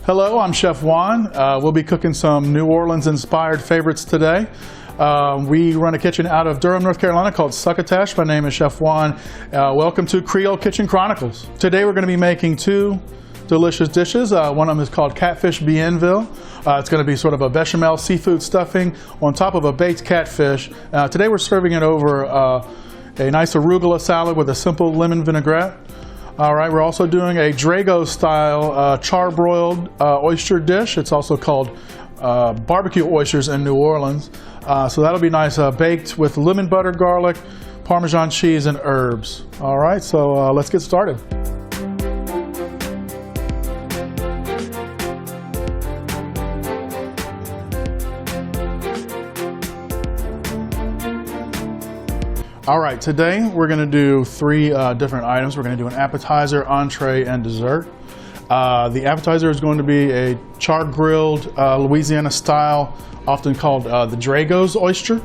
Hello, I'm Chef Juan. We'll be cooking some New Orleans-inspired favorites today. We run a kitchen out of Durham, North Carolina called Succotash. My name is Chef Juan. Welcome to Creole Kitchen Chronicles. Today we're going to be making two delicious dishes. One of them is called Catfish Bienville. It's going to be sort of a bechamel seafood stuffing on top of a baked catfish. Today we're serving it over a nice arugula salad with a simple lemon vinaigrette. All right, we're also doing a Drago style char-broiled oyster dish. It's also called barbecue oysters in New Orleans. So that'll be nice, baked with lemon butter, garlic, Parmesan cheese, and herbs. All right, so let's get started. All right, today we're going to do three different items. We're going to do an appetizer, entree, and dessert. The appetizer is going to be a char-grilled Louisiana style, often called the Drago's oyster,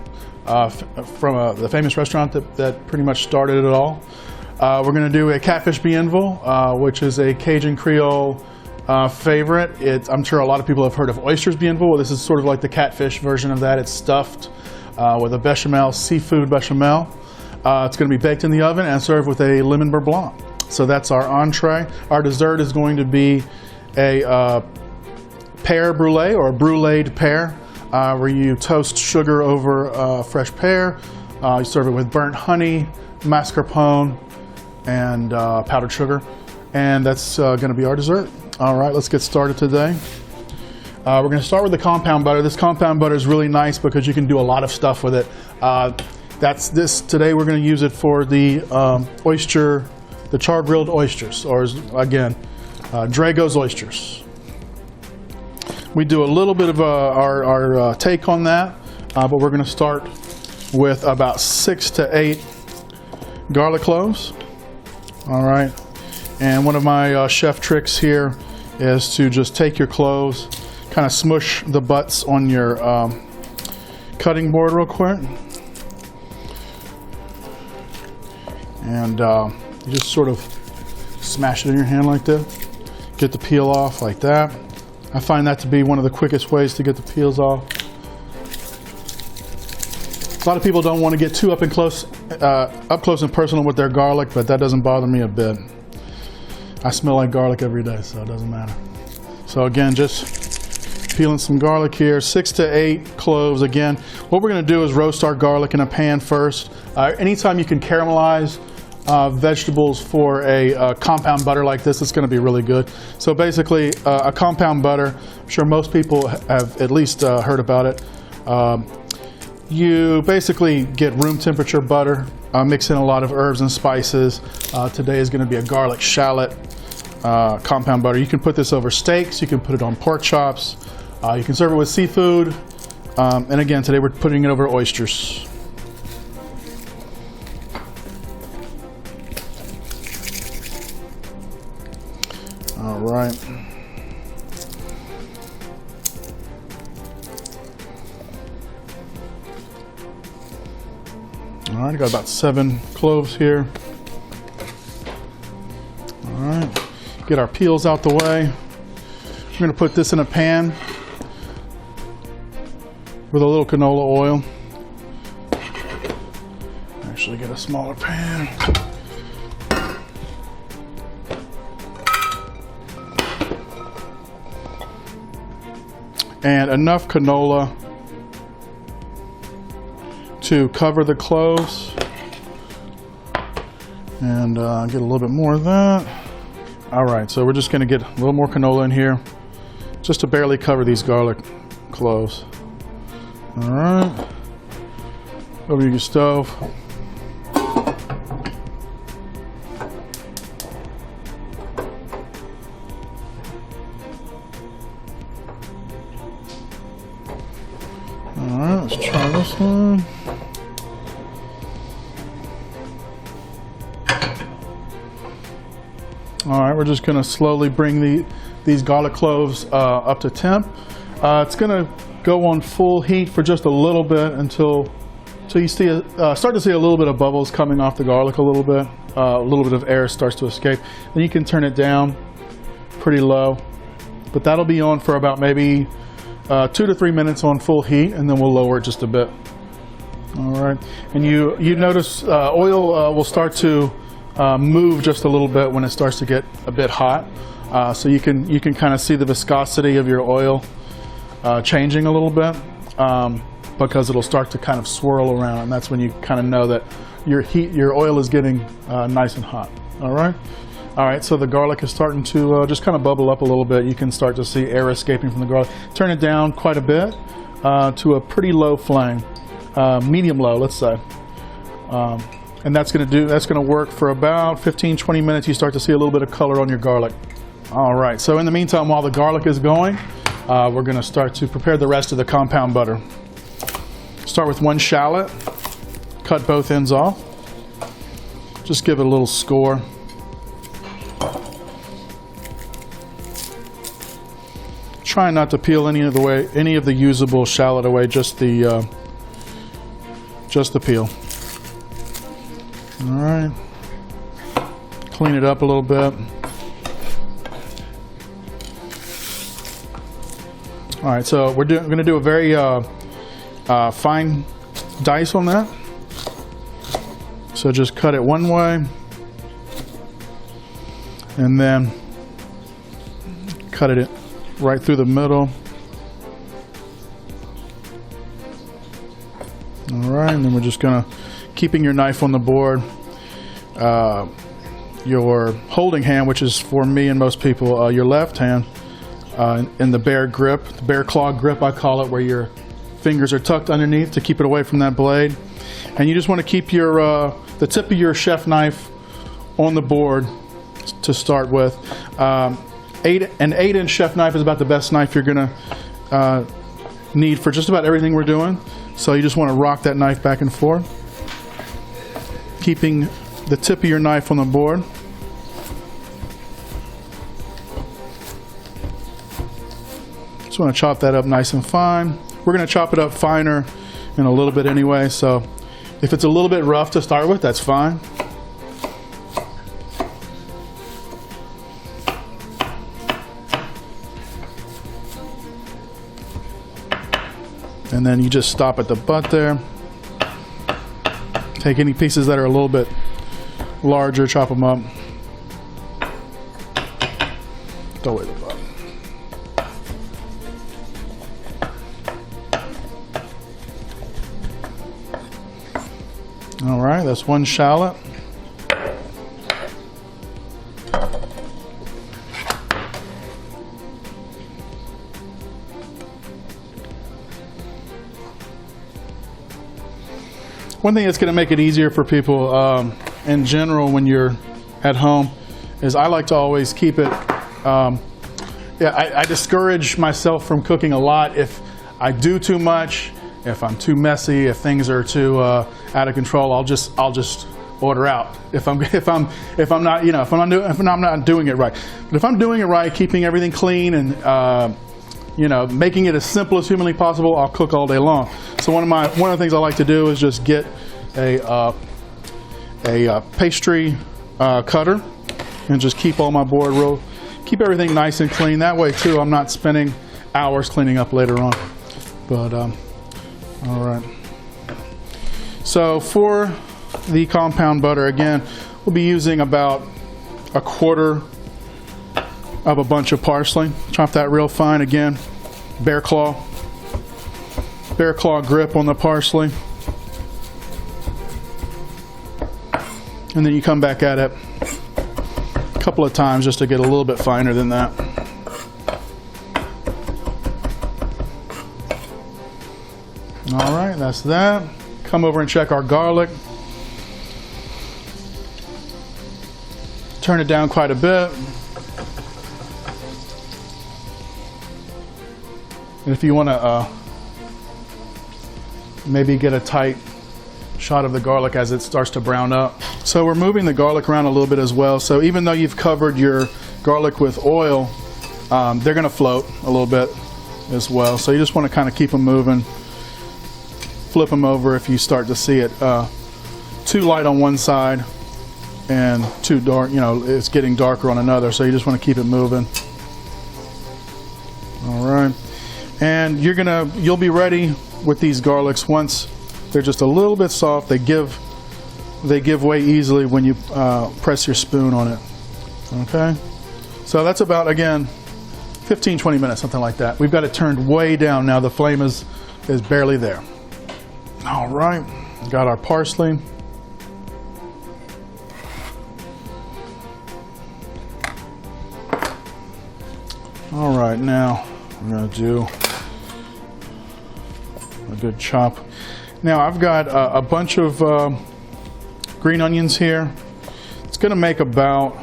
from the famous restaurant that pretty much started it all. We're going to do a Catfish Bienville, which is a Cajun Creole favorite. I'm sure a lot of people have heard of oysters Bienville. Well, this is sort of like the catfish version of that. It's stuffed with a bechamel, seafood bechamel. It's going to be baked in the oven and served with a lemon beurre blanc. So that's our entree. Our dessert is going to be a pear brulee, or a bruleed pear, where you toast sugar over fresh pear. You serve it with burnt honey, mascarpone, and powdered sugar. And that's going to be our dessert. All right, let's get started today. We're going to start with the compound butter. This compound butter is really nice because you can do a lot of stuff with it. Today we're going to use it for the the char-grilled oysters, or again, Drago's oysters. We do a little bit of our take on that, but we're going to start with about 6 to 8 garlic cloves. All right, and one of my chef tricks here is to just take your cloves, kind of smush the butts on your cutting board real quick. And you just sort of smash it in your hand like this. Get the peel off like that. I find that to be one of the quickest ways to get the peels off. A lot of people don't want to get too up close and personal with their garlic, but that doesn't bother me a bit. I smell like garlic every day, so it doesn't matter. So again, just peeling some garlic here, 6 to 8 cloves. Again, what we're going to do is roast our garlic in a pan first. Anytime you can caramelize vegetables for a compound butter like this, it's going to be really good. So basically, a compound butter, I'm sure most people have at least heard about it. You basically get room temperature butter, mix in a lot of herbs and spices. Today is going to be a garlic shallot compound butter. You can put this over steaks, you can put it on pork chops, you can serve it with seafood, and again, today we're putting it over oysters. All right. All right, I got about 7 cloves here. All right, get our peels out the way. We're going to put this in a pan with a little canola oil. Actually, get a smaller pan. And enough canola to cover the cloves, and get a little bit more of that. All right, so we're just going to get a little more canola in here just to barely cover these garlic cloves. All right, over your stove. All right, let's try this one. All right, we're just going to slowly bring these garlic cloves up to temp. It's going to go on full heat for just a little bit until you see start to see a little bit of bubbles coming off the garlic a little bit of air starts to escape. Then you can turn it down pretty low But that'll be on for about maybe 2 to 3 minutes on full heat, and then we'll lower it just a bit. All right, and you notice oil will start to move just a little bit when it starts to get a bit hot. So you can kind of see the viscosity of your oil changing a little bit, because it'll start to kind of swirl around, and that's when you kind of know that your oil is getting nice and hot. All right, so the garlic is starting to just kind of bubble up a little bit. You can start to see air escaping from the garlic. Turn it down quite a bit to a pretty low flame, medium low, let's say. And that's going to work for about 15-20 minutes. You start to see a little bit of color on your garlic. All right, so in the meantime, while the garlic is going, we're going to start to prepare the rest of the compound butter. Start with 1 shallot, cut both ends off. Just give it a little score. Try not to peel any of the usable shallot away, just the peel. All right, clean it up a little bit. All right, so we're going to do a very fine dice on that. So just cut it one way, and then cut it right through the middle. All right, and then we're just gonna, keeping your knife on the board, your holding hand, which is for me and most people, your left hand, in the bear grip, the bear claw grip I call it, where your fingers are tucked underneath to keep it away from that blade. And you just want to keep your the tip of your chef knife on the board to start with. An 8-inch chef knife is about the best knife you're gonna need for just about everything we're doing. So you just want to rock that knife back and forth, keeping the tip of your knife on the board. Just want to chop that up nice and fine. We're going to chop it up finer in a little bit anyway, so if it's a little bit rough to start with, that's fine. And then you just stop at the butt there. Take any pieces that are a little bit larger, chop them up. Throw away the butt. All right, that's 1 shallot. One thing that's going to make it easier for people in general when you're at home is I like to always keep it, I discourage myself from cooking a lot if I do too much, if I'm too messy, if things are too out of control. I'll just order out if I'm not, if I'm not doing it right. But if I'm doing it right, keeping everything clean and making it as simple as humanly possible, I'll cook all day long. So one of the things I like to do is just get a pastry cutter and just keep all my board keep everything nice and clean. That way too, I'm not spending hours cleaning up later on. But all right. So for the compound butter, again, we'll be using about 1/4 of a bunch of parsley. Chop that real fine. Again, bear claw grip on the parsley. And then you come back at it a couple of times just to get a little bit finer than that. All right, that's that. Come over and check our garlic. Turn it down quite a bit. And if you want to maybe get a tight shot of the garlic as it starts to brown up. So we're moving the garlic around a little bit as well. So even though you've covered your garlic with oil, they're going to float a little bit as well. So you just want to kind of keep them moving. Flip them over if you start to see it too light on one side and too dark, it's getting darker on another. So you just want to keep it moving. And you'll be ready with these garlics once they're just a little bit soft. They give way easily when you press your spoon on it. Okay, so that's about, again, 15-20 minutes, something like that. We've got it turned way down now. The flame is barely there. All right, got our parsley. All right, now I'm gonna do a good chop. Now I've got a bunch of green onions here. It's gonna make about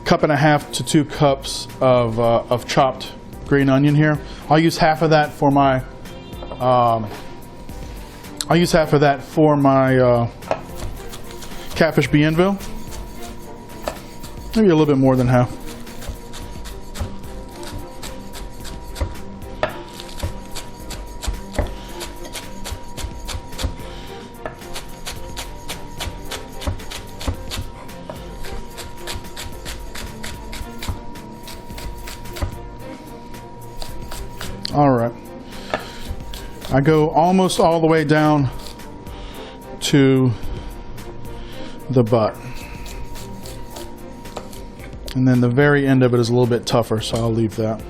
1.5 to 2 cups of chopped green onion here. I'll use half of that for my Catfish Bienville. Maybe a little bit more than half. All right, I go almost all the way down to the butt, and then the very end of it is a little bit tougher, so I'll leave that.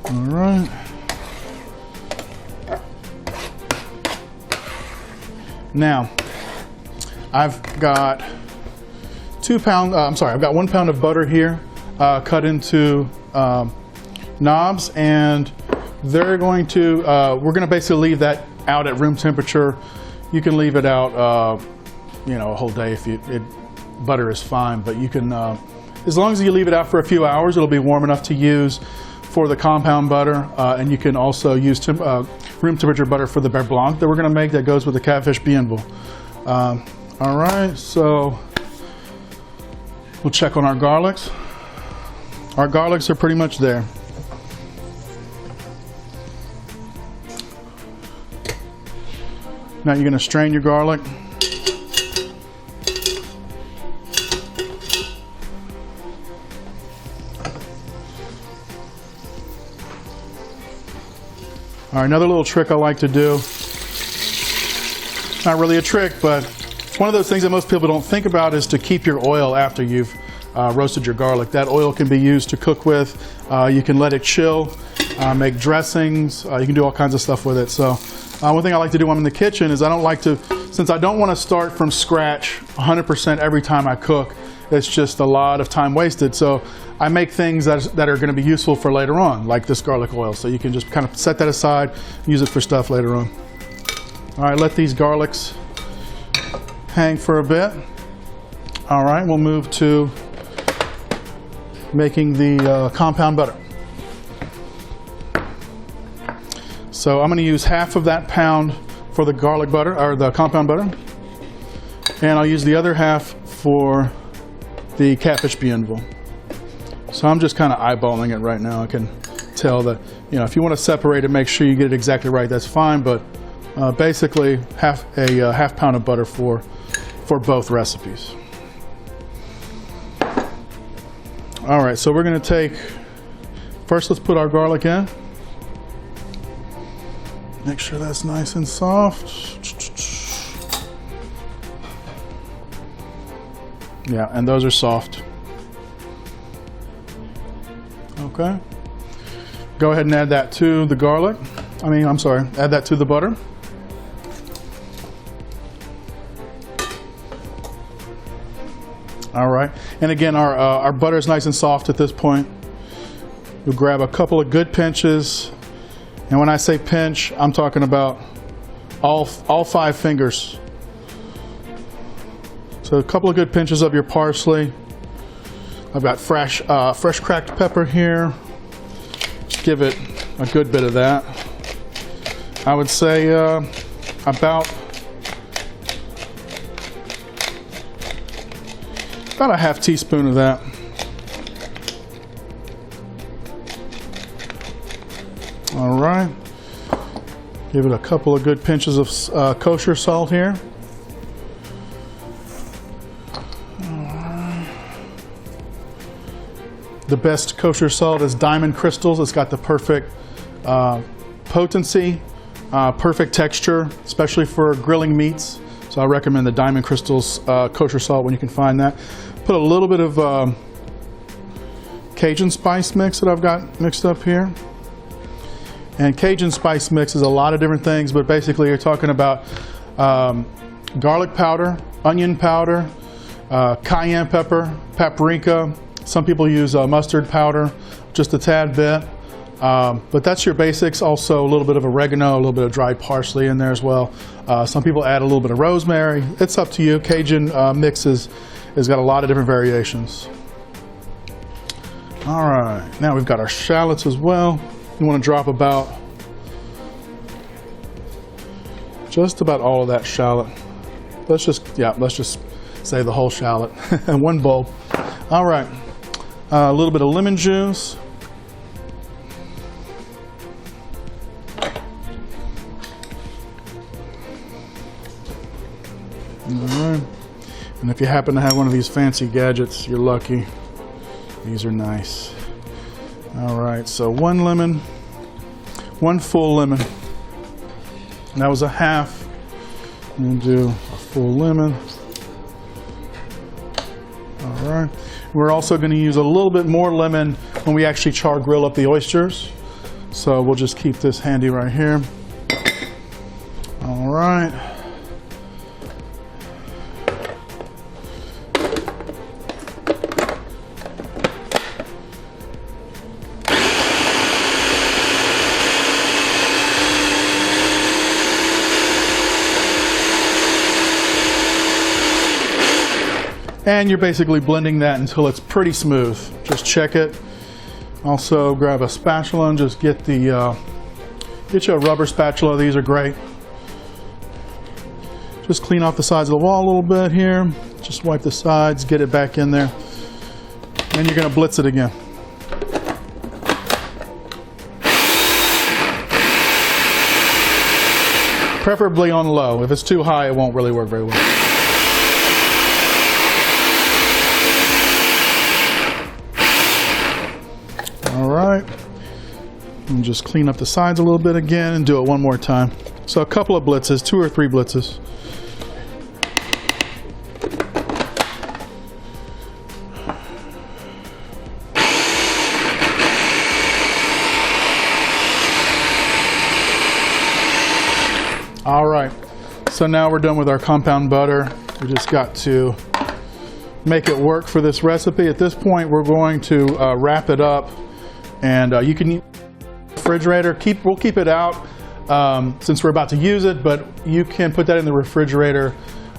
All right. Now, I've got I've got 1 pound of butter here, cut into knobs, and we're going to basically leave that out at room temperature. You can leave it out, a whole day if butter is fine, but you can, as long as you leave it out for a few hours, it'll be warm enough to use for the compound butter, and you can also use room temperature butter for the beurre blanc that we're going to make that goes with the Catfish Bienville. All right, so we'll check on our garlics. Our garlics are pretty much there. Now you're going to strain your garlic. All right, another little trick I like to do. Not really a trick, but one of those things that most people don't think about is to keep your oil after you've roasted your garlic. That oil can be used to cook with. You can let it chill, make dressings. You can do all kinds of stuff with it. So one thing I like to do when I'm in the kitchen is since I don't want to start from scratch 100% every time I cook, it's just a lot of time wasted. So I make things that are going to be useful for later on, like this garlic oil. So you can just kind of set that aside, use it for stuff later on. All right, let these garlics hang for a bit. All right, we'll move to making the compound butter. So I'm going to use half of that pound for the garlic butter, or the compound butter, and I'll use the other half for the Catfish Bienville. So I'm just kind of eyeballing it right now. I can tell that, if you want to separate it, make sure you get it exactly right, that's fine, but basically half pound of butter for both recipes. All right, so we're going to first let's put our garlic in. Make sure that's nice and soft. Yeah, and those are soft. Okay. Go ahead and add that to the garlic. Add that to the butter. All right, and again, our butter is nice and soft at this point. We'll grab a couple of good pinches. And when I say pinch, I'm talking about all 5 fingers. So a couple of good pinches of your parsley. I've got fresh cracked pepper here. Just give it a good bit of that. I would say about a half teaspoon of that. All right, give it a couple of good pinches of kosher salt here. the best kosher salt is Diamond Crystals. It's got the perfect potency, perfect texture, especially for grilling meats. So I recommend the Diamond Crystals kosher salt when you can find that. Put a little bit of Cajun spice mix that I've got mixed up here. And Cajun spice mix is a lot of different things, but basically you're talking about garlic powder, onion powder, cayenne pepper, paprika. Some people use mustard powder, just a tad bit. But that's your basics. Also a little bit of oregano, a little bit of dried parsley in there as well. Some people add a little bit of rosemary. It's up to you. Cajun mixes has got a lot of different variations. All right, now we've got our shallots as well. You want to drop just about all of that shallot. Let's just say the whole shallot in one bowl. All right, a little bit of lemon juice. All right, and if you happen to have one of these fancy gadgets, you're lucky. These are nice. All right, so one lemon, one full lemon. And that was a half. We'll do a full lemon. All right. We're also going to use a little bit more lemon when we actually char grill up the oysters. So we'll just keep this handy right here. All right. And you're basically blending that until it's pretty smooth. Just check it. Also grab a spatula and just get you a rubber spatula. These are great. Just clean off the sides of the wall a little bit here. Just wipe the sides, get it back in there. And you're gonna blitz it again. Preferably on low. If it's too high, it won't really work very well. All right, and just clean up the sides a little bit again and do it one more time. So a couple of blitzes, 2 or 3 blitzes. All right, so now we're done with our compound butter. We just got to make it work for this recipe. At this point, we're going to wrap it up. And you can use the refrigerator. We'll keep it out since we're about to use it, but you can put that in the refrigerator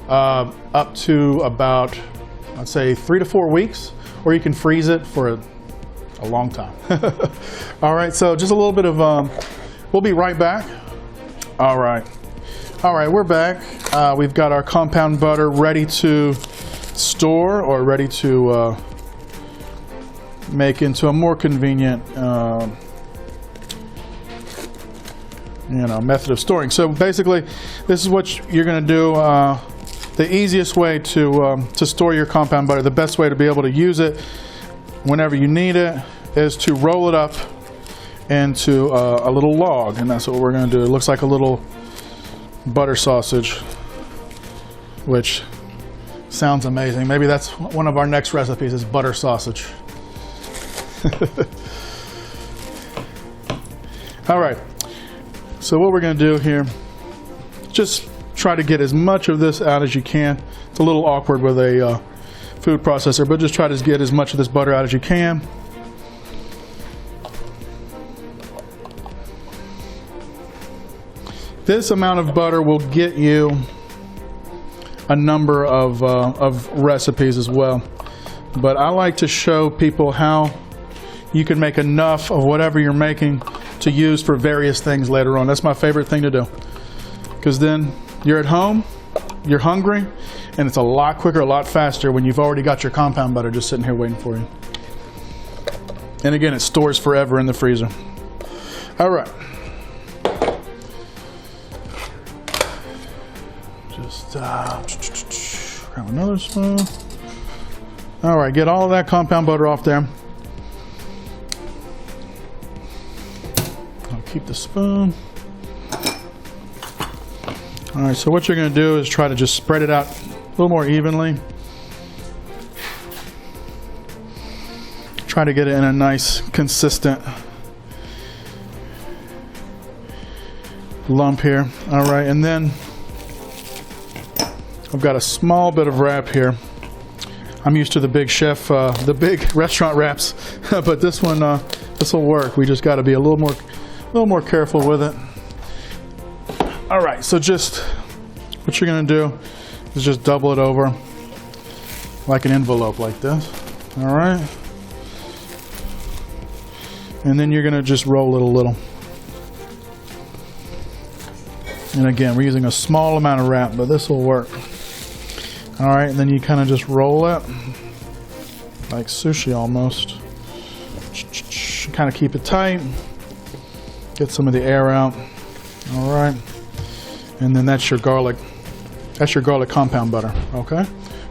up to about, I'd say, 3 to 4 weeks, or you can freeze it for a long time. All right, so just a little bit of, we'll be right back. All right, we're back. We've got our compound butter ready to store or ready to make into a more convenient method of storing. So basically this is what you're going to do. The easiest way to store your compound butter, the best way to be able to use it whenever you need it, is to roll it up into a little log, and that's what we're going to do. It looks like a little butter sausage, which sounds amazing. Maybe that's one of our next recipes, is butter sausage. All right, so what we're going to do here, just try to get as much of this out as you can. It's a little awkward with a food processor, but just try to get as much of this butter out as you can. This amount of butter will get you a number of recipes as well, but I like to show people how you can make enough of whatever you're making to use for various things later on. That's my favorite thing to do, because then you're at home, you're hungry, and it's a lot quicker, a lot faster when you've already got your compound butter just sitting here waiting for you. And again, it stores forever in the freezer. All right. Just grab another spoon. All right, get all of that compound butter off there. keep the spoon. All right, so what you're going to do is try to just spread it out a little more evenly. Try to get it in a nice, consistent lump here. All right, and then I've got a small bit of wrap here. I'm used to the big chef, the big restaurant wraps, but this one, this will work. We just got to be a little more careful with it. All right, so just what you're going to do is just double it over like an envelope like this. All right, and then you're going to just roll it a little. And again, we're using a small amount of wrap, but this will work. All right, and then you kind of just roll it like sushi almost. Kind of keep it tight. Get some of the air out. All right, and then that's your garlic. That's your garlic compound butter. Okay,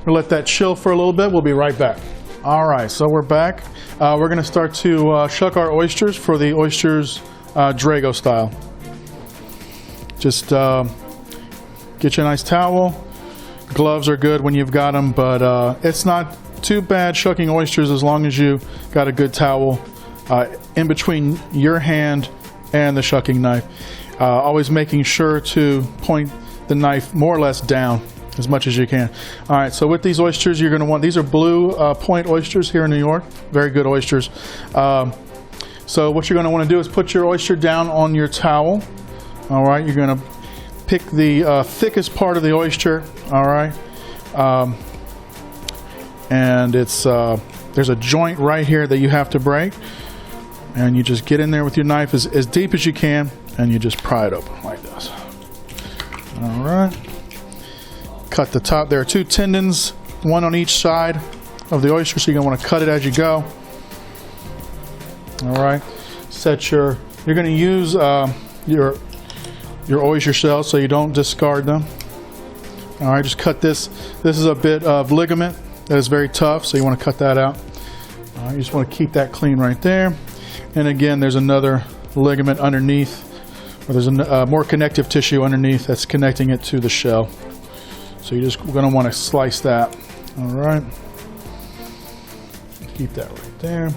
we'll let that chill for a little bit. We'll be right back. All right, so we're back. We're going to start to shuck our oysters for the oysters Drago style. Just get you a nice towel. Gloves are good when you've got them, but it's not too bad shucking oysters as long as you got a good towel in between your hand and the shucking knife. Always making sure to point the knife more or less down as much as you can. All right, so with these oysters, you're going to want, these are blue point oysters here in New York. Very good oysters. So what you're going to want to do is put your oyster down on your towel. All right, you're going to pick the thickest part of the oyster. All right, and it's there's a joint right here that you have to break, and you just get in there with your knife as deep as you can, and you just pry it open like this. All right, cut the top. There are two tendons, one on each side of the oyster, so you're gonna want to cut it as you go. All right, you're going to use your oyster shells so you don't discard them. All right, just cut this. This is a bit of ligament that is very tough, so you want to cut that out. All right, you just want to keep that clean right there. And again, there's another ligament underneath, or there's a more connective tissue underneath that's connecting it to the shell. So you're just going to want to slice that. All right, keep that right there.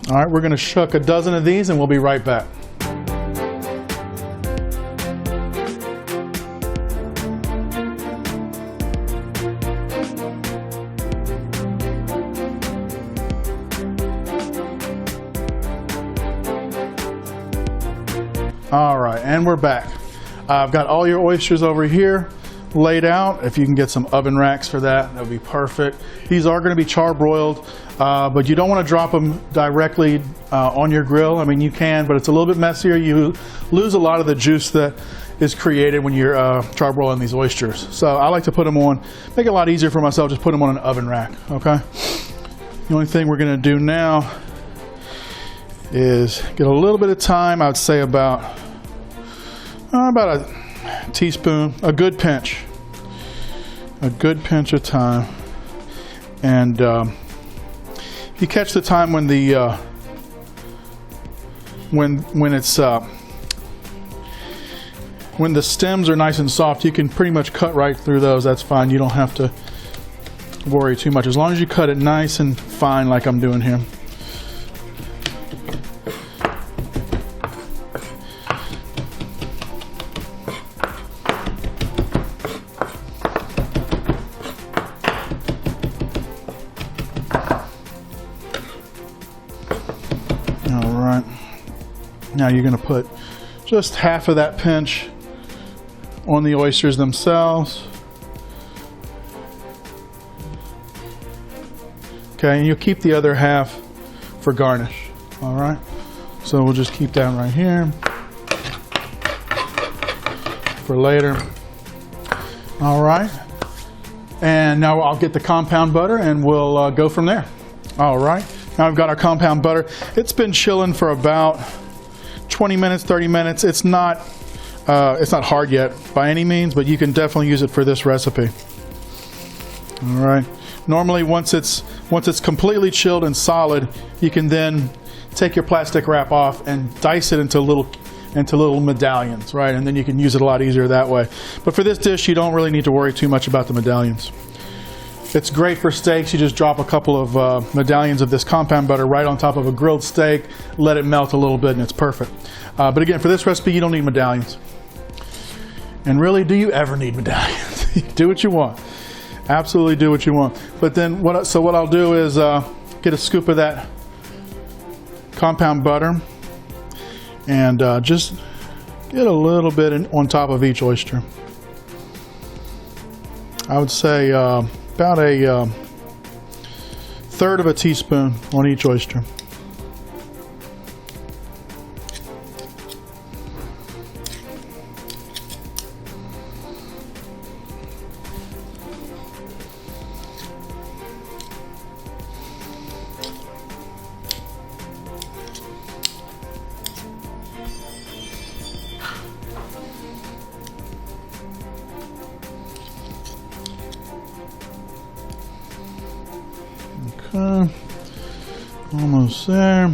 All right, we're going to shuck a dozen of these and we'll be right back. All right, and we're back. I've got all your oysters over here laid out. If you can get some oven racks for that, that would be perfect. These are going to be char-broiled, but you don't want to drop them directly on your grill. I mean, you can, but it's a little bit messier. You lose a lot of the juice that is created when you're char-broiling these oysters. So I like to put them on, make it a lot easier for myself, just put them on an oven rack, okay? The only thing we're going to do now is get a little bit of thyme. I would say about a teaspoon, a good pinch of thyme. And you catch the thyme when the when the stems are nice and soft. You can pretty much cut right through those. That's fine. You don't have to worry too much as long as you cut it nice and fine like I'm doing here. Now you're going to put just half of that pinch on the oysters themselves. Okay, and you'll keep the other half for garnish. All right, so we'll just keep that right here for later. All right, and now I'll get the compound butter and we'll go from there. All right, now I've got our compound butter. It's been chilling for about 20 minutes, 30 minutes. It's not hard yet by any means, but you can definitely use it for this recipe. All right, Normally, once it's completely chilled and solid, you can then take your plastic wrap off and dice it into little medallions, right? And then you can use it a lot easier that way. But for this dish, you don't really need to worry too much about the medallions. It's great for steaks. You just drop a couple of medallions of this compound butter right on top of a grilled steak, let it melt a little bit, and it's perfect. But again, for this recipe, you don't need medallions. And really, do you ever need medallions? Do what you want. Absolutely do what you want. But then, what I'll do is get a scoop of that compound butter and just get a little bit on top of each oyster. I would say about a third of a teaspoon on each oyster. Okay, almost there.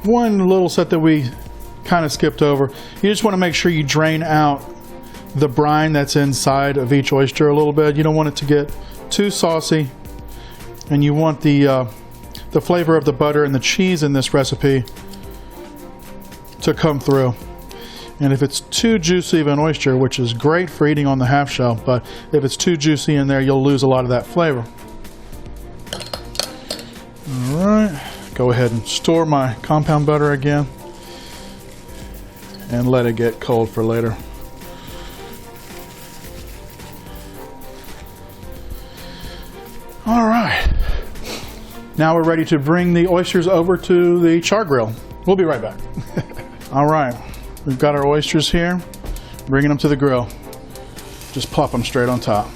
One little set that we kind of skipped over. You just want to make sure you drain out the brine that's inside of each oyster a little bit. You don't want it to get too saucy, and you want the flavor of the butter and the cheese in this recipe to come through. And if it's too juicy of an oyster, which is great for eating on the half shell, but if it's too juicy in there, you'll lose a lot of that flavor. All right, go ahead and store my compound butter again and let it get cold for later. All right, now we're ready to bring the oysters over to the char grill. We'll be right back. All right. We've got our oysters here, bringing them to the grill. Just plop them straight on top.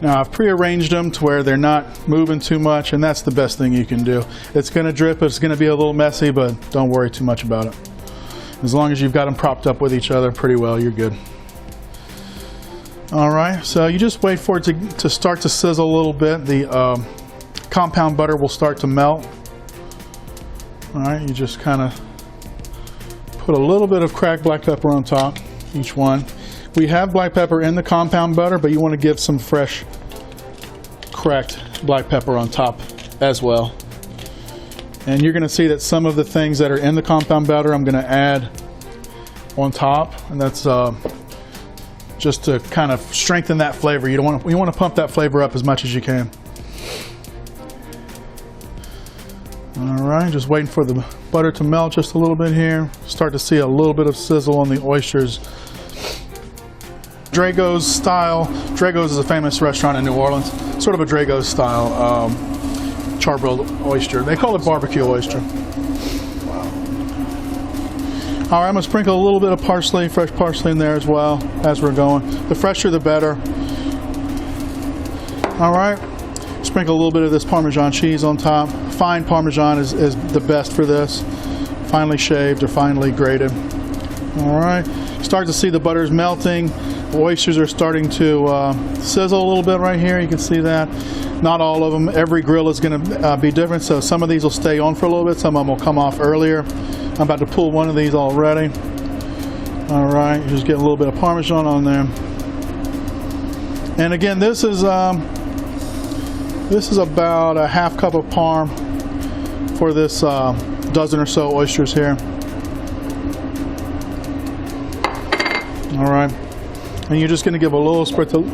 Now I've prearranged them to where they're not moving too much, and that's the best thing you can do. It's going to drip, it's going to be a little messy, but don't worry too much about it. As long as you've got them propped up with each other pretty well, you're good. All right, so you just wait for it to start to sizzle a little bit. The compound butter will start to melt. All right, you just kind of put a little bit of cracked black pepper on top, each one. We have black pepper in the compound butter, but you want to give some fresh cracked black pepper on top as well. And you're going to see that some of the things that are in the compound butter I'm going to add on top, and that's just to kind of strengthen that flavor. You want to pump that flavor up as much as you can. All right, just waiting for the butter to melt just a little bit here. Start to see a little bit of sizzle on the oysters. Drago's style. Drago's is a famous restaurant in New Orleans. Sort of a Drago's style char-grilled oyster. They call it barbecue oyster. All right, I'm gonna sprinkle a little bit of parsley, fresh parsley in there as well as we're going. The fresher the better. All right, sprinkle a little bit of this Parmesan cheese on top. Fine Parmesan is the best for this. Finely shaved or finely grated. All right, start to see the butter's melting. The oysters are starting to sizzle a little bit right here. You can see that. Not all of them. Every grill is going to be different, so some of these will stay on for a little bit. Some of them will come off earlier. I'm about to pull one of these already. All right, just get a little bit of Parmesan on there. And again, this is about a half cup of parm for this dozen or so oysters here. All right, and you're just going to give a little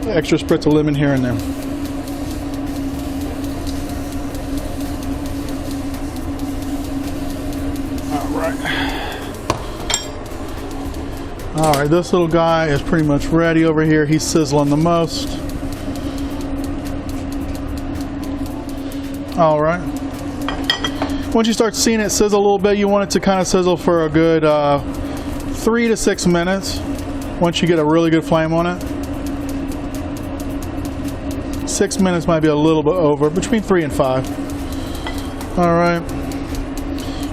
extra spritz of lemon here and there. All right, this little guy is pretty much ready over here. He's sizzling the most. All right. Once you start seeing it sizzle a little bit, you want it to kind of sizzle for a good 3 to 6 minutes. Once you get a really good flame on it. 6 minutes might be a little bit over, between 3 and 5. All right.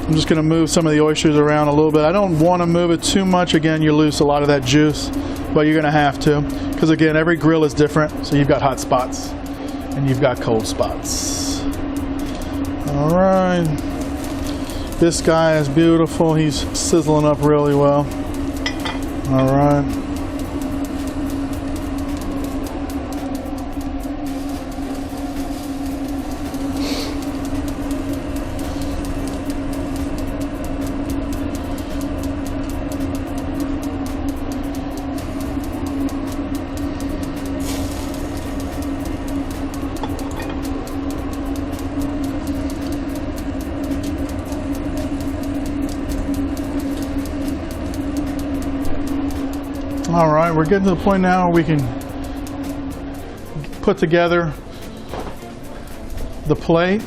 I'm just going to move some of the oysters around a little bit. I don't want to move it too much. Again, you lose a lot of that juice, but you're going to have to, because again, every grill is different. So you've got hot spots and you've got cold spots. All right. This guy is beautiful. He's sizzling up really well. All right. All right, we're getting to the point now where we can put together the plate.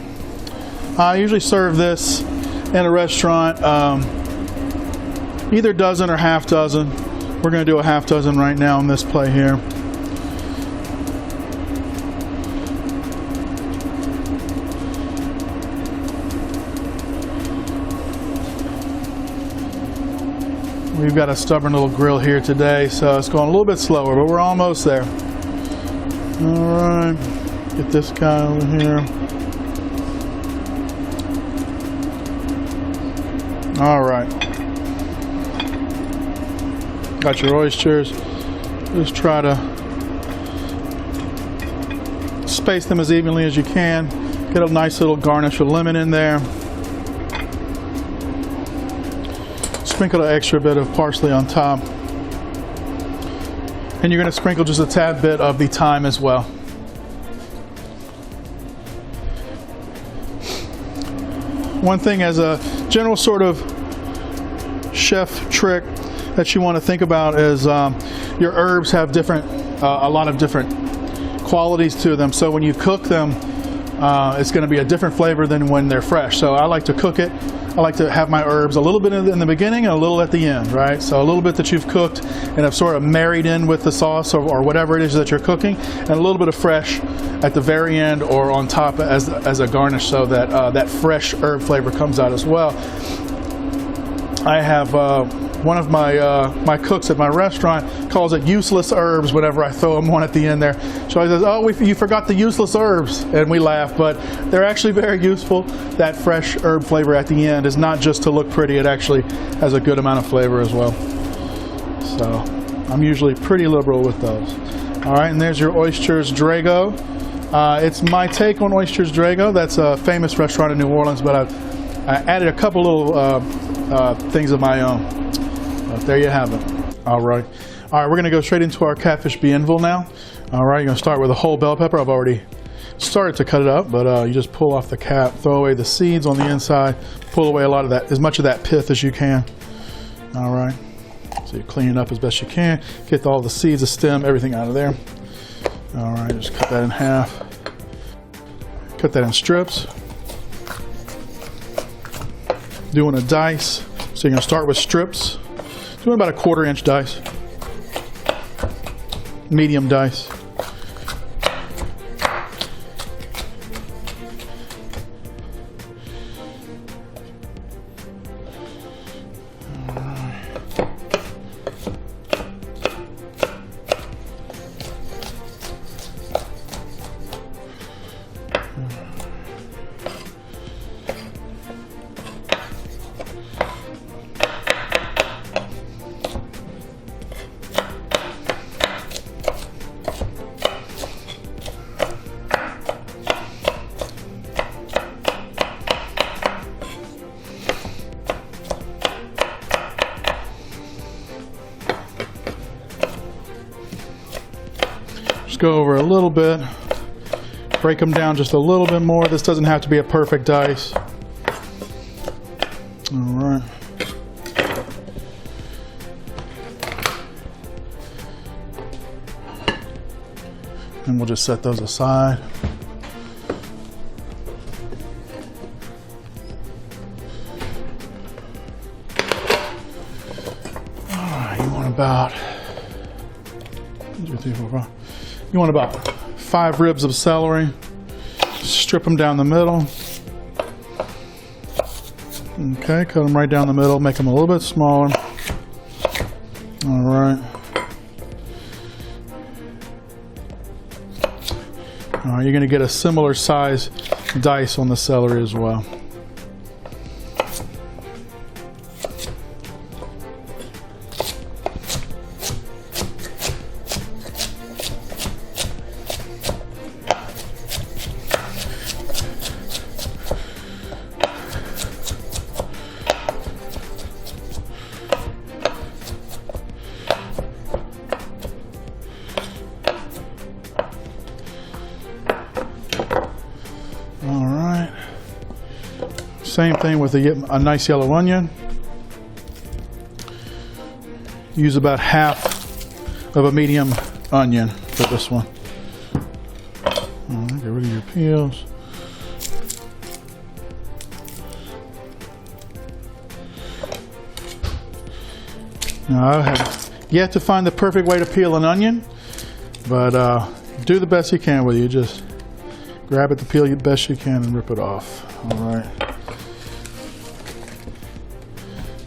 I usually serve this in a restaurant, either dozen or half dozen. We're going to do a half dozen right now on this plate here. We've got a stubborn little grill here today, so it's going a little bit slower, but we're almost there. All right, get this guy over here. All right, got your oysters. Just try to space them as evenly as you can. Get a nice little garnish of lemon in there. Sprinkle an extra bit of parsley on top. And you're going to sprinkle just a tad bit of the thyme as well. One thing as a general sort of chef trick that you want to think about is your herbs have a lot of different qualities to them. So when you cook them, it's going to be a different flavor than when they're fresh. So I like to cook it. I like to have my herbs a little bit in the beginning and a little at the end, right? So a little bit that you've cooked and have sort of married in with the sauce or whatever it is that you're cooking, and a little bit of fresh at the very end or on top as a garnish, so that that fresh herb flavor comes out as well. I have one of my cooks at my restaurant calls it useless herbs whenever I throw them on at the end there. So he says, oh, you forgot the useless herbs. And we laugh, but they're actually very useful. That fresh herb flavor at the end is not just to look pretty, it actually has a good amount of flavor as well. So I'm usually pretty liberal with those. All right, and there's your oysters Drago. It's my take on oysters Drago. That's a famous restaurant in New Orleans, but I added a couple little things of my own. But there you have it. All right, we're going to go straight into our Catfish Bienville now. All right, you're going to start with a whole bell pepper. I've already started to cut it up, but you just pull off the cap, throw away the seeds on the inside, pull away a lot of that, as much of that pith as you can. All right, so you clean it up as best you can, get all the seeds, the stem, everything out of there. All right, just cut that in half. Cut that in strips. Doing a dice, so you're going to start with strips. Doing about a 1/4 inch dice. Medium dice. Go over a little bit, break them down just a little bit more. This doesn't have to be a perfect dice. All right. And we'll just set those aside. All right, you want about 1, 2, 3, 4, 5. You want about 5 ribs of celery. Strip them down the middle. Okay, cut them right down the middle, make them a little bit smaller. All right. All right, you're going to get a similar size dice on the celery as well. Same thing with a nice yellow onion. Use about half of a medium onion for this one. All right, get rid of your peels. Now, I have yet to find the perfect way to peel an onion, but do the best you can with it. You just grab it to peel the best you can and rip it off. All right.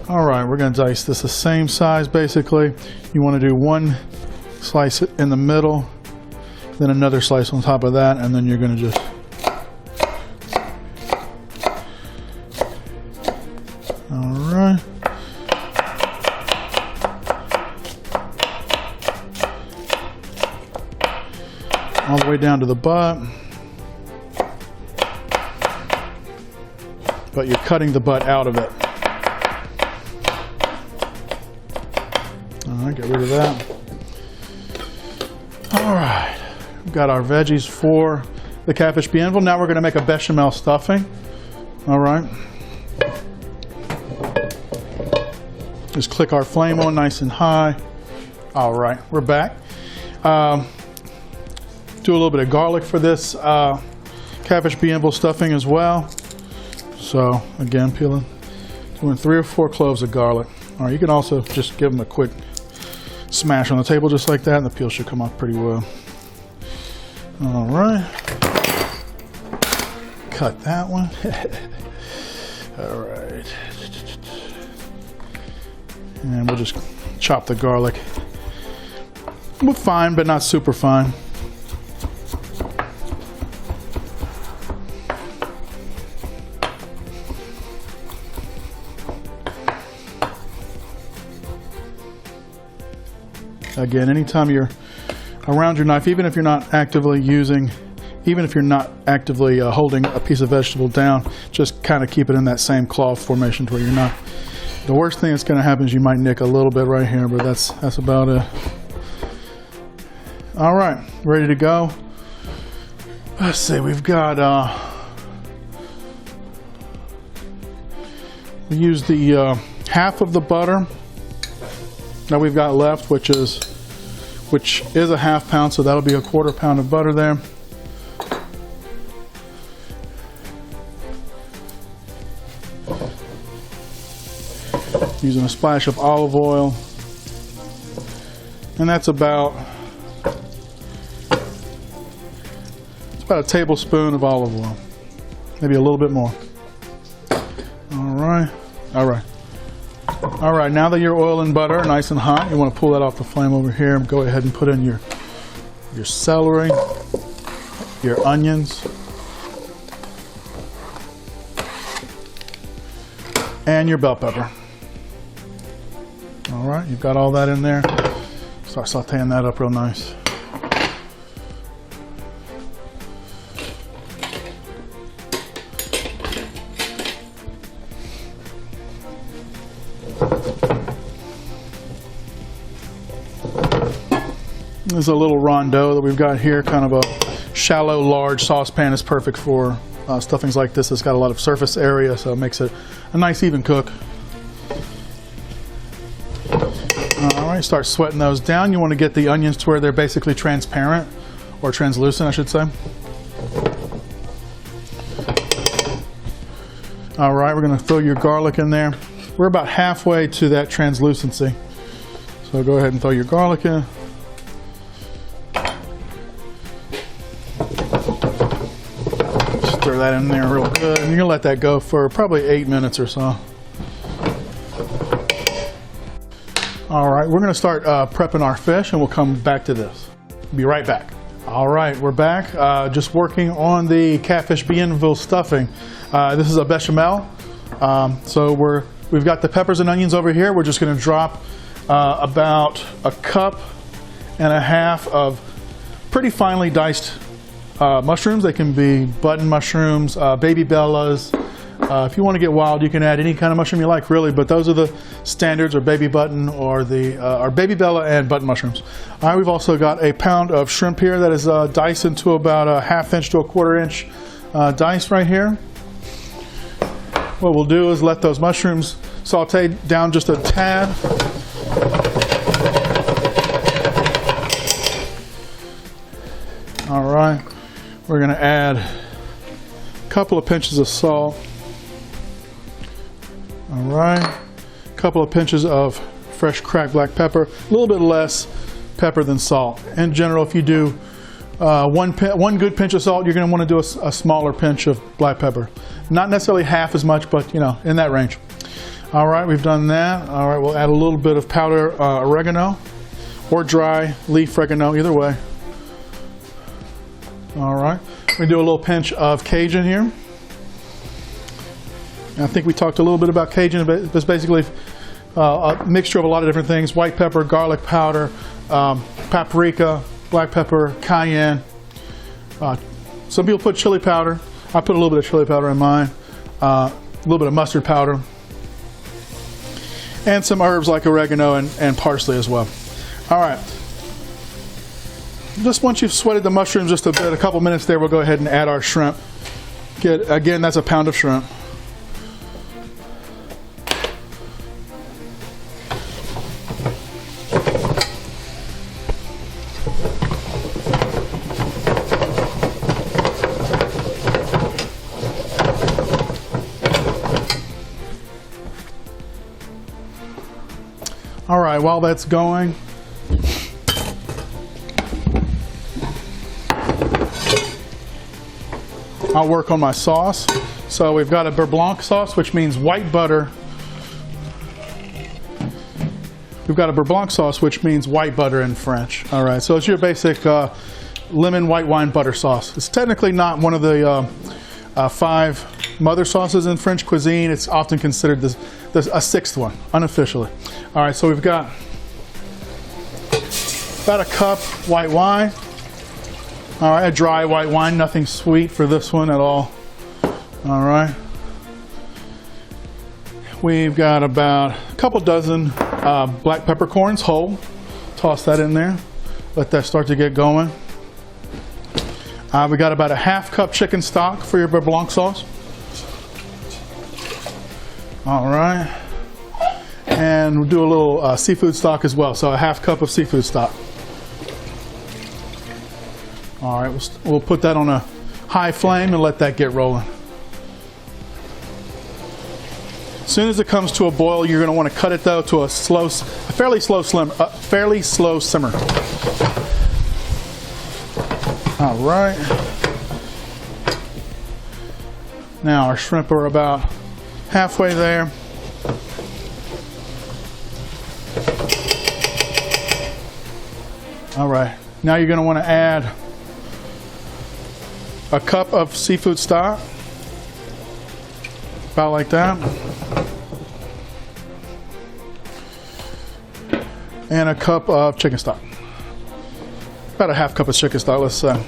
All right, we're going to dice this the same size basically. You want to do one slice in the middle, then another slice on top of that, and then you're going to just all right. All the way down to the butt. But you're cutting the butt out of it. All right, get rid of that. All right, we've got our veggies for the Catfish Bienville. Now we're going to make a bechamel stuffing. All right. Just click our flame on nice and high. All right, we're back. Do a little bit of garlic for this Catfish Bienville stuffing as well. So again, doing 3 or 4 cloves of garlic. All right, you can also just give them a quick smash on the table just like that, and the peel should come off pretty well. All right, cut that one. All right, and we'll just chop the garlic. We're fine, but not super fine. Again, anytime you're around your knife, even if you're not actively holding a piece of vegetable down, just kind of keep it in that same claw formation to where you're not. The worst thing that's going to happen is you might nick a little bit right here, but that's about it. All right, ready to go. Let's see, we've got we use the half of the butter that we've got left, which is a ½ pound, so that'll be a ¼ pound of butter there. Using a splash of olive oil, and that's about a tablespoon of olive oil, maybe a little bit more. All right, all right. All right, now that your oil and butter are nice and hot, you want to pull that off the flame over here and go ahead and put in your celery, your onions, and your bell pepper. All right, you've got all that in there. Start sauteing that up real nice. This is a little rondeau that we've got here, kind of a shallow, large saucepan is perfect for stuffings like this. It's got a lot of surface area, so it makes it a nice even cook. All right, start sweating those down. You want to get the onions to where they're basically transparent, or translucent, I should say. All right, we're going to throw your garlic in there. We're about halfway to that translucency, so go ahead and throw your garlic in. Stir that in there real good. good. And you're gonna let that go for probably 8 minutes or so. All right, we're gonna start prepping our fish, and we'll come back to this. Be right back. All right, we're back. Just working on the Catfish Bienville stuffing. This is a bechamel. So we've got the peppers and onions over here. We're just gonna drop about a cup and a half of pretty finely diced mushrooms. They can be button mushrooms, baby bellas. If you want to get wild, you can add any kind of mushroom you like, really, but those are the standards, or baby button, or baby bella and button mushrooms. All right, we've also got a pound of shrimp here that is diced into about a 1/2 inch to a 1/4 inch dice right here. What we'll do is let those mushrooms saute down just a tad. All right, we're going to add a couple of pinches of salt. All right, a couple of pinches of fresh cracked black pepper, a little bit less pepper than salt. In general, if you do one good pinch of salt, you're going to want to do a smaller pinch of black pepper. Not necessarily half as much, but you know, in that range. All right, we've done that. All right, we'll add a little bit of powder oregano or dry leaf oregano, either way. All right, we do a little pinch of Cajun here. I think we talked a little bit about Cajun, but it's basically a mixture of a lot of different things: white pepper, garlic powder, paprika, black pepper, cayenne. Some people put chili powder. I put a little bit of chili powder in mine, a little bit of mustard powder, and some herbs like oregano and parsley as well. All right. Just once you've sweated the mushrooms just a bit, a couple minutes there, we'll go ahead and add our shrimp. Again, that's a pound of shrimp. All right, while that's going, I'll work on my sauce. So we've got a beurre blanc sauce, which means white butter. We've got a beurre blanc sauce, which means white butter in French. All right, so it's your basic lemon white wine butter sauce. It's technically not one of the 5 mother sauces in French cuisine. It's often considered a 6th one, unofficially. All right, so we've got about a cup white wine. All right, a dry white wine, nothing sweet for this one at all. All right. We've got about a couple dozen black peppercorns whole. Toss that in there. Let that start to get going. We got about a 1/2 cup chicken stock for your beurre blanc sauce. All right. And we'll do a little seafood stock as well, so a 1/2 cup of seafood stock. All right, we'll put that on a high flame and let that get rolling. As soon as it comes to a boil, you're going to want to cut it though to a fairly slow simmer. All right. Now our shrimp are about halfway there. All right. Now you're going to want to add a cup of seafood stock, about like that, and a cup of chicken stock, about a 1/2 cup of chicken stock, let's say.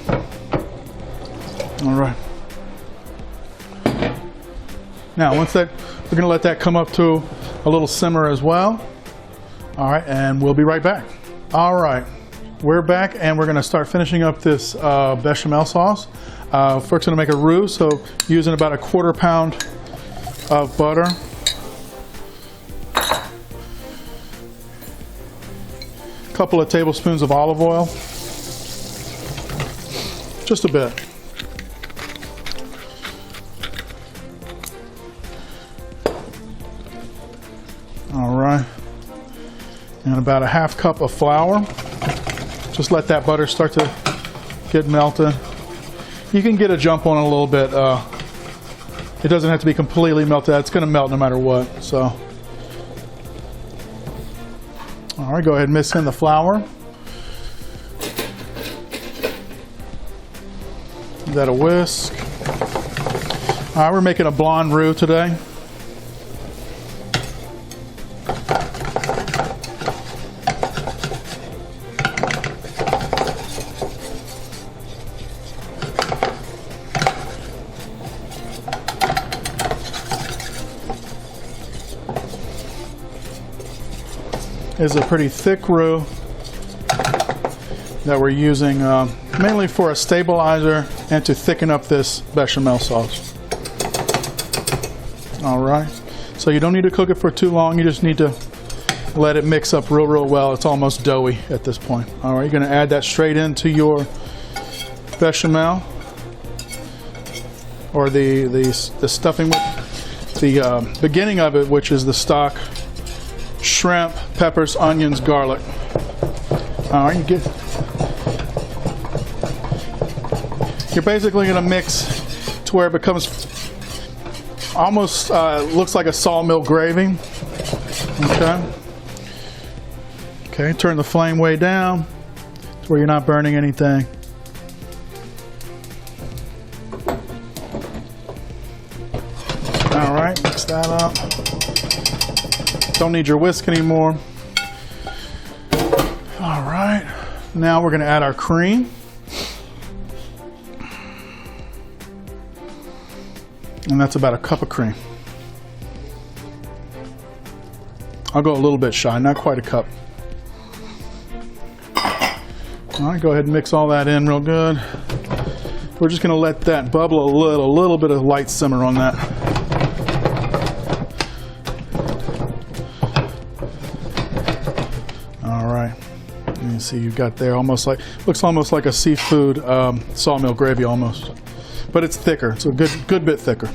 All right. Now, we're going to let that come up to a little simmer as well. All right, and we'll be right back. All right, we're back, and we're going to start finishing up this bechamel sauce. First, going to make a roux, so using about a 1/4 pound of butter. A couple of tablespoons of olive oil. Just a bit. All right. And about a 1/2 cup of flour. Just let that butter start to get melted. You can get a jump on it a little bit It doesn't have to be completely melted. It's going to melt no matter what. So, all right, go ahead and mix in the flour. Give that a whisk. All right, we're making a blonde roux today. Is a pretty thick roux that we're using mainly for a stabilizer and to thicken up this bechamel sauce. All right, so you don't need to cook it for too long. You just need to let it mix up real well. It's almost doughy at this point. All right, you're going to add that straight into your bechamel, or the stuffing with the beginning of it, which is the stock, shrimp, peppers, onions, garlic. All right, you're basically going to mix to where it becomes almost looks like a sawmill gravy. Okay, turn the flame way down to where you're not burning anything. All right, mix that up. Don't need your whisk anymore. All right, now we're going to add our cream. And that's about a cup of cream. I'll go a little bit shy, not quite a cup. All right, go ahead and mix all that in real good. We're just going to let that bubble a little bit of light simmer on that. All right, you see you've got there looks almost like a seafood sawmill gravy almost, but it's thicker. It's a good bit thicker.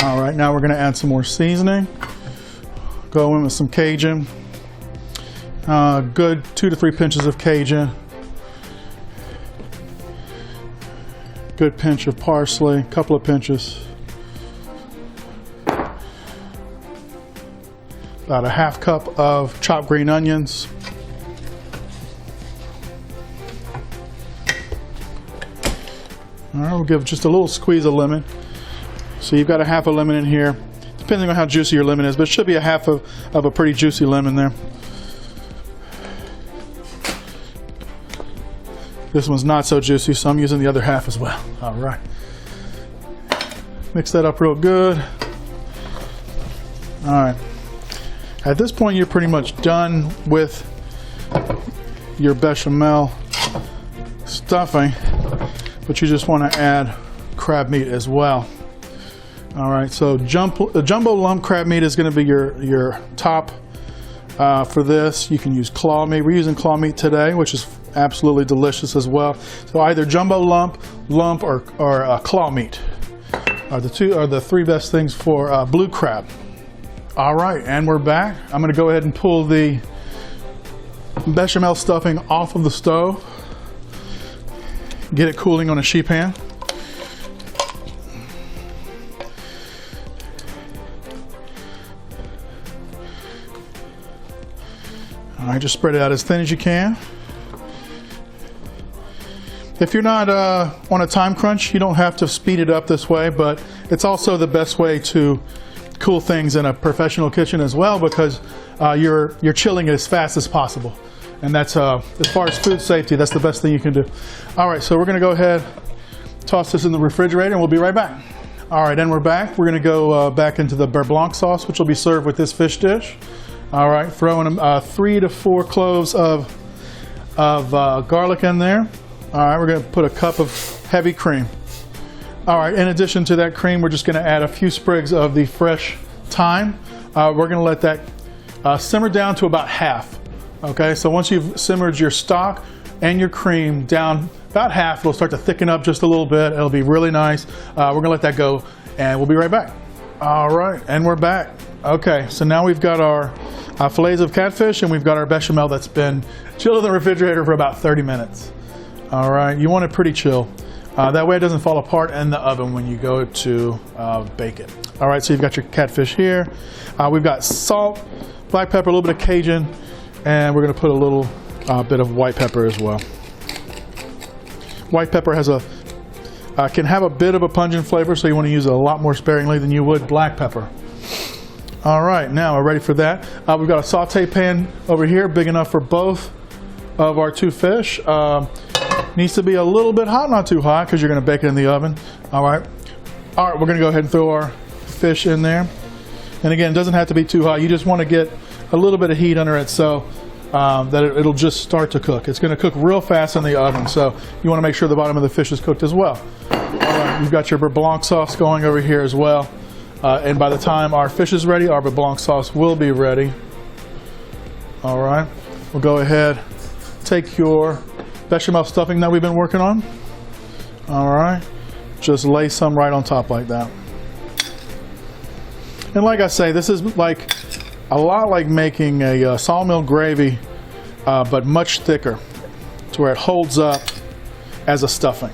All right, now we're going to add some more seasoning. Go in with some Cajun. Good 2 to 3 pinches of Cajun. Good pinch of parsley, a couple of pinches. About a half cup of chopped green onions. All right, we'll give just a little squeeze of lemon. So you've got a half a lemon in here, depending on how juicy your lemon is, but it should be a half of a pretty juicy lemon there. This one's not so juicy, so I'm using the other half as well. All right. Mix that up real good. All right. At this point, you're pretty much done with your bechamel stuffing, but you just want to add crab meat as well. All right, so jumbo lump crab meat is going to be your top for this. You can use claw meat. We're using claw meat today, which is absolutely delicious as well. So either jumbo lump, or claw meat are the three best things for blue crab. All right, and we're back. I'm going to go ahead and pull the bechamel stuffing off of the stove. Get it cooling on a sheet pan. All right, just spread it out as thin as you can. If you're not on a time crunch, you don't have to speed it up this way, but it's also the best way to cool things in a professional kitchen as well, because you're chilling it as fast as possible. And that's, as far as food safety, that's the best thing you can do. All right, so we're gonna go ahead, toss this in the refrigerator, and we'll be right back. All right, and we're back. We're gonna go back into the beurre blanc sauce, which will be served with this fish dish. All right, throwing 3 to 4 cloves of garlic in there. All right, we're gonna put a cup of heavy cream. All right, in addition to that cream, we're just gonna add a few sprigs of the fresh thyme. We're gonna let that simmer down to about half. Okay, so once you've simmered your stock and your cream down about half, it'll start to thicken up just a little bit. It'll be really nice. We're gonna let that go, and we'll be right back. All right, and we're back. Okay, so now we've got our fillets of catfish, and we've got our bechamel that's been chilled in the refrigerator for about 30 minutes. All right, you want it pretty chill. That way it doesn't fall apart in the oven when you go to bake it. All right, so you've got your catfish here. We've got salt, black pepper, a little bit of Cajun, and we're gonna put a little bit of white pepper as well. White pepper has can have a bit of a pungent flavor, so you want to use it a lot more sparingly than you would black pepper. All right, now we're ready for that. We've got a saute pan over here, big enough for both of our two fish. Needs to be a little bit hot, not too hot, because you're going to bake it in the oven. All right, we're going to go ahead and throw our fish in there. And again, it doesn't have to be too hot. You just want to get a little bit of heat under it so that it'll just start to cook. It's going to cook real fast in the oven, so you want to make sure the bottom of the fish is cooked as well. All right, you've got your beurre blanc sauce going over here as well. And by the time our fish is ready, our beurre blanc sauce will be ready. All right, we'll go ahead, take your bechamel stuffing that we've been working on. All right, just lay some right on top like that. And like I say, this is like a lot like making a sawmill gravy, but much thicker, to where it holds up as a stuffing.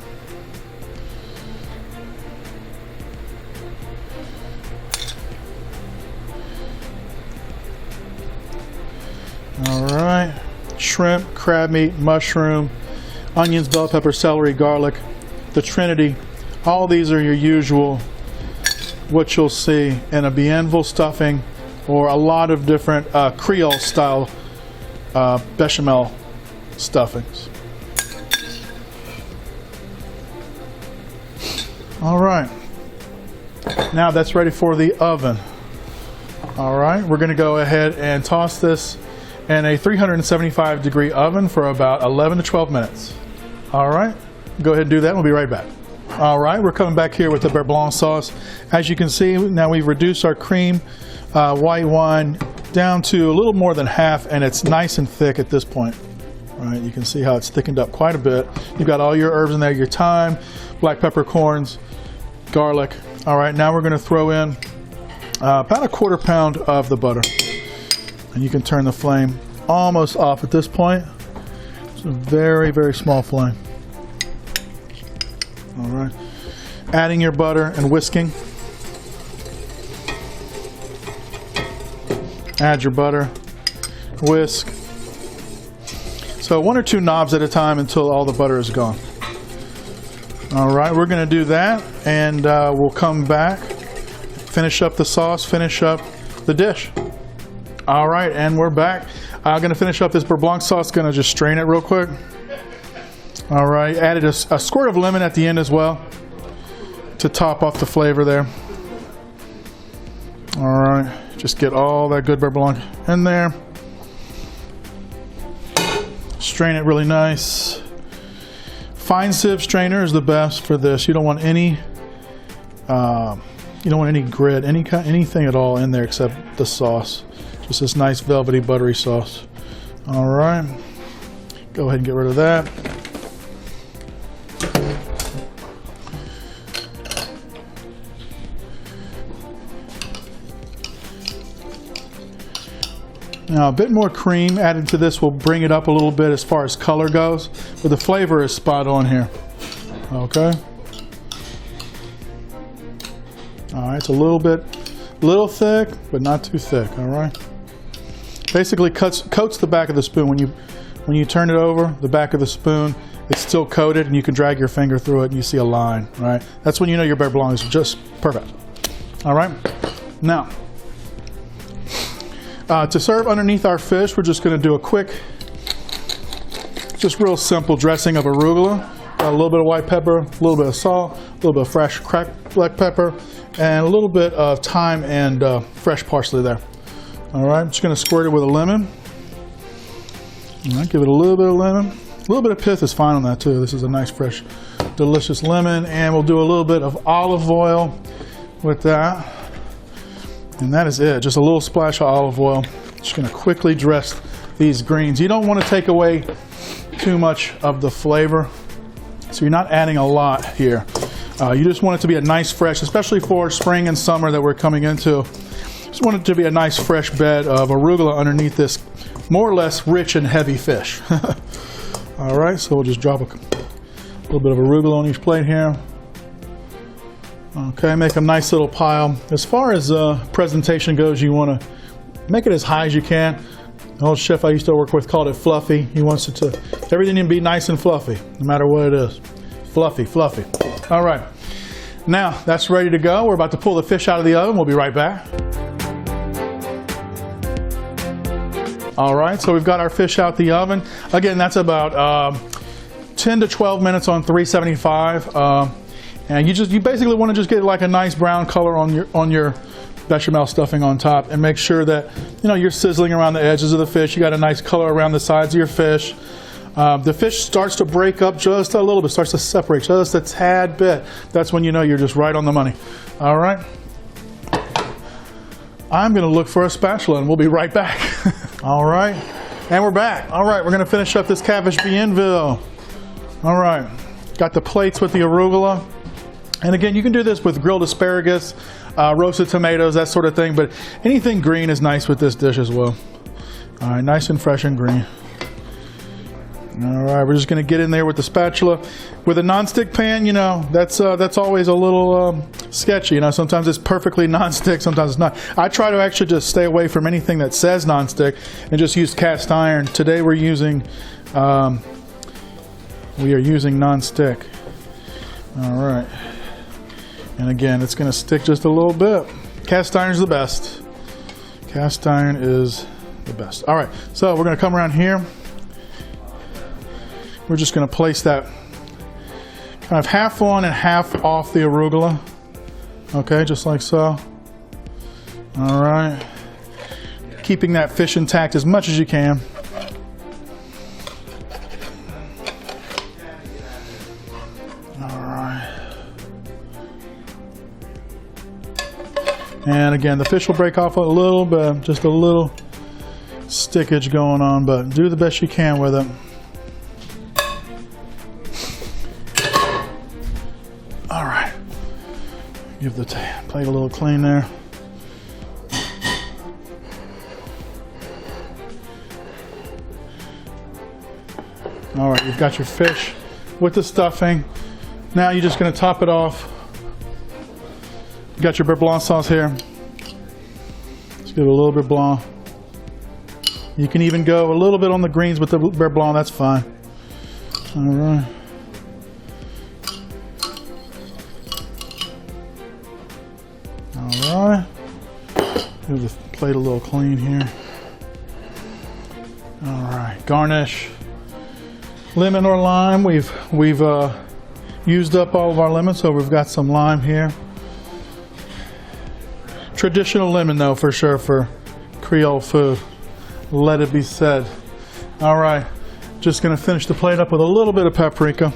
All right, shrimp, crab meat, mushroom, onions, bell pepper, celery, garlic, the Trinity. All these are your usual, what you'll see in a Bienville stuffing, or a lot of different Creole style bechamel stuffings. All right, now that's ready for the oven. All right, we're going to go ahead and toss this in a 375 degree oven for about 11 to 12 minutes. All right, go ahead and do that. We'll be right back. All right, we're coming back here with the beurre blanc sauce. As you can see, now we've reduced our cream white wine down to a little more than half, and it's nice and thick at this point. All right, you can see how it's thickened up quite a bit. You've got all your herbs in there, your thyme, black peppercorns, garlic. All right, now we're going to throw in about a quarter pound of the butter. And you can turn the flame almost off at this point. It's a very, very small flame. All right. Adding your butter and whisking. Add your butter, whisk. So 1 or 2 knobs at a time until all the butter is gone. All right, we're going to do that, and we'll come back, finish up the sauce, finish up the dish. All right, and we're back. I'm going to finish up this beurre blanc sauce. Going to just strain it real quick. All right, added a squirt of lemon at the end as well to top off the flavor there. All right, just get all that good beurre blanc in there. Strain it really nice. Fine sieve strainer is the best for this. You don't want any grit, anything at all in there except the sauce. Just this nice velvety buttery sauce. All right, go ahead and get rid of that. Now a bit more cream added to this will bring it up a little bit as far as color goes, but the flavor is spot on here. Okay. All right, it's a little thick, but not too thick. All right. Basically coats the back of the spoon. When you turn it over, the back of the spoon, it's still coated, and you can drag your finger through it, and you see a line. Right. That's when you know your beurre blanc is just perfect. All right. Now, to serve underneath our fish, we're just going to do a quick, just real simple dressing of arugula. A little bit of white pepper, a little bit of salt, a little bit of fresh cracked black pepper, and a little bit of thyme and fresh parsley there. All right, I'm just going to squirt it with a lemon. All right, give it a little bit of lemon. A little bit of pith is fine on that too. This is a nice, fresh, delicious lemon. And we'll do a little bit of olive oil with that. And that is it, just a little splash of olive oil. Just going to quickly dress these greens. You don't want to take away too much of the flavor, so you're not adding a lot here. You just want it to be a nice fresh, especially for spring and summer that we're coming into. Just want it to be a nice fresh bed of arugula underneath this more or less rich and heavy fish. All right, so we'll just drop a little bit of arugula on each plate here. Okay, make a nice little pile. As far as presentation goes, you want to make it as high as you can. The old chef I used to work with called it fluffy. He wants it to, everything to be nice and fluffy, no matter what it is. Fluffy, fluffy. All right, now that's ready to go. We're about to pull the fish out of the oven. We'll be right back. All right, so we've got our fish out the oven. Again, that's about 10 to 12 minutes on 375. And you basically want to just get like a nice brown color on your bechamel stuffing on top, and make sure that you're sizzling around the edges of the fish. You got a nice color around the sides of your fish. The fish starts to break up just a little bit, starts to separate just a tad bit. That's when you know you're just right on the money. All right. I'm going to look for a spatula and we'll be right back. All right. And we're back. All right. We're going to finish up this Catfish Bienville. All right. Got the plates with the arugula. And again, you can do this with grilled asparagus, roasted tomatoes, that sort of thing. But anything green is nice with this dish as well. All right. Nice and fresh and green. All right, we're just going to get in there with the spatula. With a nonstick pan, that's always a little sketchy. Sometimes it's perfectly nonstick, sometimes it's not. I try to actually just stay away from anything that says nonstick and just use cast iron. Today we're using nonstick. All right, and again, it's going to stick just a little bit. Cast iron is the best. Cast iron is the best. All right, so we're going to come around here. We're just going to place that kind of half on and half off the arugula. Okay, just like so. All right. Keeping that fish intact as much as you can. All right. And again, the fish will break off a little bit, just a little stickage going on, but do the best you can with it. All right, give the plate a little clean there. All right, you've got your fish with the stuffing. Now you're just going to top it off. You got your beurre blanc sauce here. Let's give it a little bit blanc. You can even go a little bit on the greens with the beurre blanc, that's fine. All right. All right, give the plate a little clean here. All right, garnish. Lemon or lime. We've used up all of our lemon, so we've got some lime here. Traditional lemon though, for sure, for Creole food. Let it be said. All right, just gonna finish the plate up with a little bit of paprika.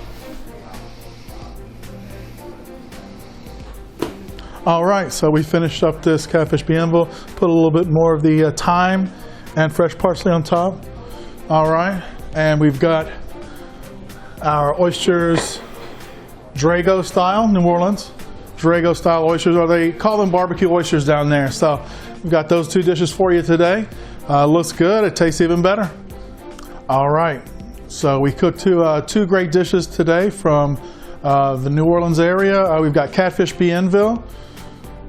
All right, so we finished up this Catfish Bienville. Put a little bit more of the thyme and fresh parsley on top. All right, and we've got our oysters, Drago style, New Orleans. Drago style oysters, or they call them barbecue oysters down there. So we've got those two dishes for you today. Looks good, it tastes even better. All right, so we cooked two great dishes today from the New Orleans area. We've got Catfish Bienville.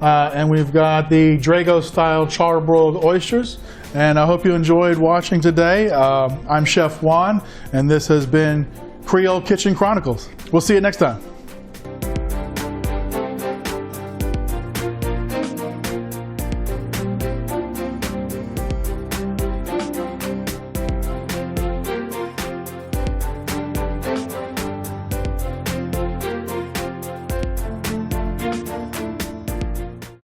And we've got the Drago style char-grilled oysters. And I hope you enjoyed watching today. I'm Chef Juan, and this has been Creole Kitchen Chronicles. We'll see you next time.